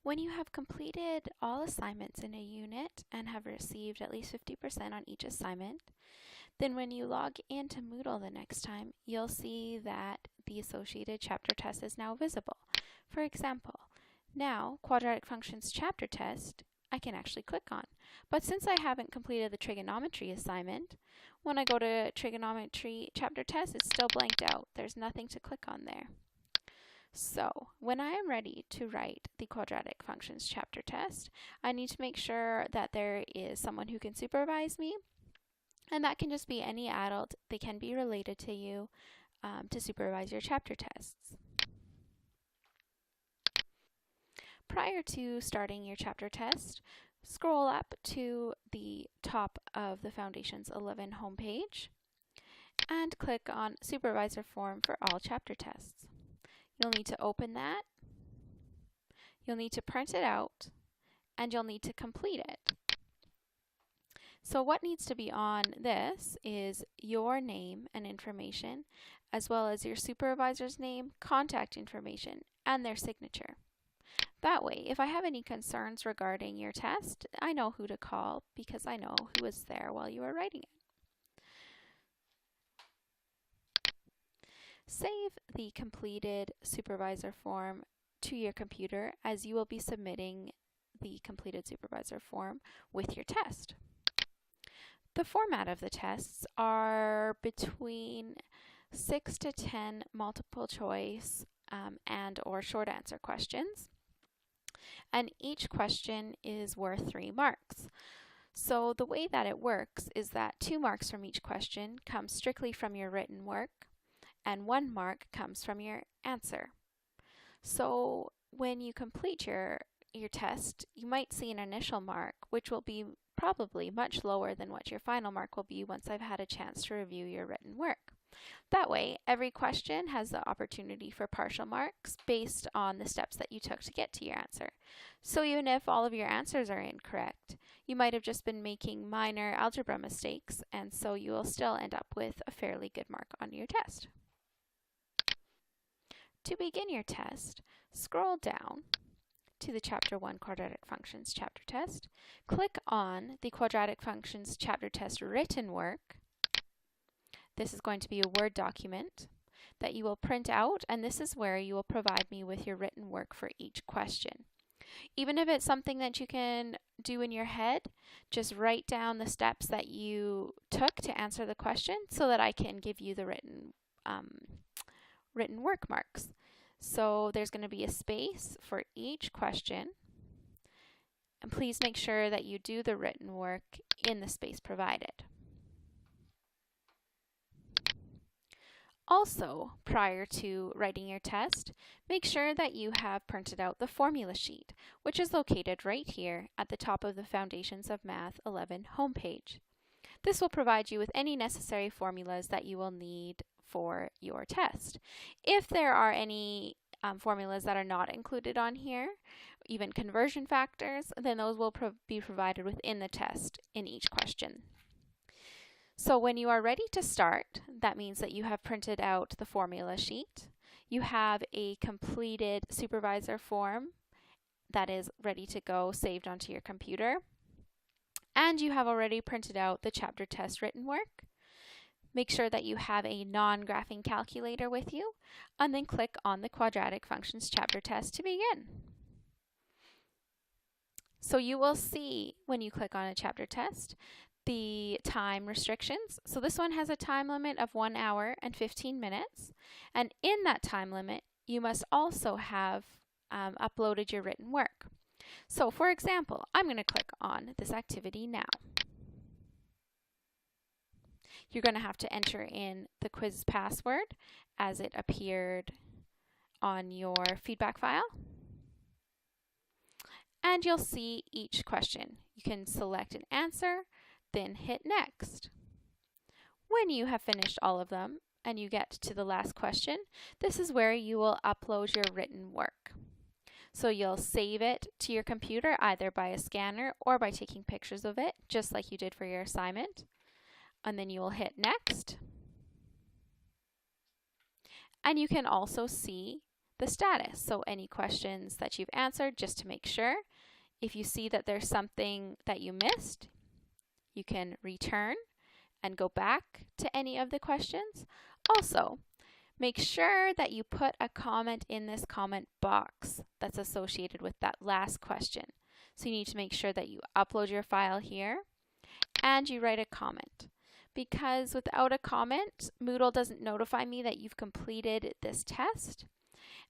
When you have completed all assignments in a unit and have received at least 50% on each assignment, then when you log into Moodle the next time, you'll see that the associated chapter test is now visible. For example, now Quadratic Functions chapter test I can actually click on. But since I haven't completed the trigonometry assignment, when I go to trigonometry chapter test, it's still blanked out. There's nothing to click on there. So when I am ready to write the quadratic functions chapter test, I need to make sure that there is someone who can supervise me, and that can just be any adult. They can be related to you to supervise your chapter tests. Prior to starting your chapter test, scroll up to the top of the Foundations 11 homepage and click on Supervisor Form for all chapter tests. You'll need to open that, you'll need to print it out, and you'll need to complete it. So what needs to be on this is your name and information, as well as your supervisor's name, contact information, and their signature. That way, if I have any concerns regarding your test, I know who to call because I know who was there while you were writing it. Save the completed supervisor form to your computer, as you will be submitting the completed supervisor form with your test. The format of the tests are between 6 to 10 multiple choice and or short answer questions, and each question is worth 3 marks. So the way that it works is that 2 marks from each question comes strictly from your written work, and 1 mark comes from your answer. So when you complete your test, you might see an initial mark, which will be probably much lower than what your final mark will be once I've had a chance to review your written work. That way, every question has the opportunity for partial marks based on the steps that you took to get to your answer. So even if all of your answers are incorrect, you might have just been making minor algebra mistakes, and so you will still end up with a fairly good mark on your test. To begin your test, scroll down to the Chapter 1 Quadratic Functions chapter test. Click on the Quadratic Functions chapter test written work. This is going to be a Word document that you will print out, and this is where you will provide me with your written work for each question. Even if it's something that you can do in your head, just write down the steps that you took to answer the question so that I can give you the written work marks. So there's going to be a space for each question, and please make sure that you do the written work in the space provided. Also, prior to writing your test, make sure that you have printed out the formula sheet, which is located right here at the top of the Foundations of Math 11 homepage. This will provide you with any necessary formulas that you will need for your test. If there are any formulas that are not included on here, even conversion factors, then those will be provided within the test in each question. So when you are ready to start, that means that you have printed out the formula sheet, you have a completed supervisor form that is ready to go, saved onto your computer, and you have already printed out the chapter test written work. Make sure that you have a non-graphing calculator with you, and then click on the Quadratic Functions chapter test to begin. So you will see when you click on a chapter test the time restrictions. So this one has a time limit of 1 hour and 15 minutes, and in that time limit you must also have uploaded your written work. So for example, I'm going to click on this activity now. You're going to have to enter in the quiz password as it appeared on your feedback file. And you'll see each question. You can select an answer, then hit next. When you have finished all of them and you get to the last question, this is where you will upload your written work. So you'll save it to your computer either by a scanner or by taking pictures of it, just like you did for your assignment. And then you will hit next. And you can also see the status. So any questions that you've answered, just to make sure. If you see that there's something that you missed, you can return and go back to any of the questions. Also, make sure that you put a comment in this comment box that's associated with that last question. So you need to make sure that you upload your file here and you write a comment. Because without a comment, Moodle doesn't notify me that you've completed this test.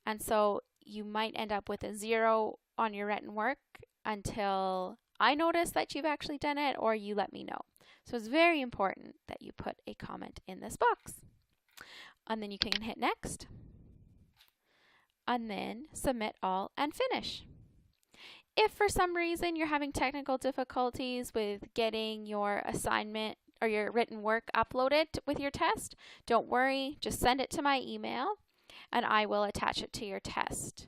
And so you might end up with a 0 on your written work until I notice that you've actually done it or you let me know. So it's very important that you put a comment in this box. And then you can hit next. And then submit all and finish. If for some reason you're having technical difficulties with getting your assignment or your written work uploaded with your test, don't worry, just send it to my email and I will attach it to your test.